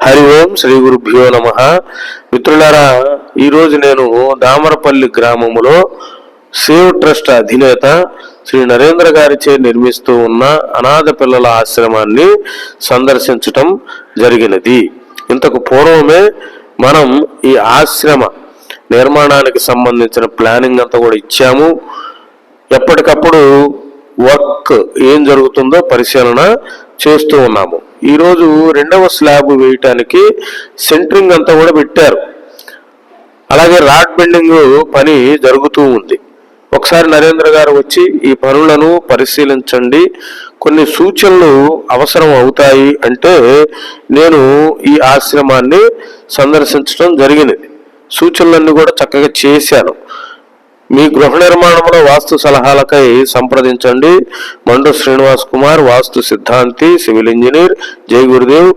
హరి ఓం శ్రీ గురుభ్యో నమః. మిత్రులారా, ఈరోజు నేను దామరపల్లి గ్రామములో సేవ్ ట్రస్ట్ అధినేత శ్రీ నరేంద్ర గారిచే నిర్మిస్తూ ఉన్న అనాథ పిల్లల ఆశ్రమాన్ని సందర్శించటం జరిగినది. ఇంతకు పూర్వమే మనం ఈ ఆశ్రమ నిర్మాణానికి సంబంధించిన ప్లానింగ్ అంతా కూడా ఇచ్చాము. ఎప్పటికప్పుడు వర్క్ ఏం జరుగుతుందో పరిశీలన చేస్తూ ఉన్నాము. ఈరోజు రెండవ స్లాబ్ వేయటానికి సెంటరింగ్ అంతా కూడా పెట్టారు. అలాగే రాడ్ బెండింగ్ పని జరుగుతూ ఉంది. ఒకసారి నరేంద్ర గారు వచ్చి ఈ పనులను పరిశీలించండి, కొన్ని సూచనలు అవసరం అవుతాయి అంటే నేను ఈ ఆశ్రమాన్ని సందర్శించడం జరిగినది. సూచనలన్నీ కూడా చక్కగా చేశాను. మీ గృహ నిర్మాణంలో వాస్తు సలహాలకై సంప్రదించండి. మండు శ్రీనివాస్ కుమార్, వాస్తు సిద్ధాంతి, సివిల్ ఇంజనీర్. జై గురుదేవ్.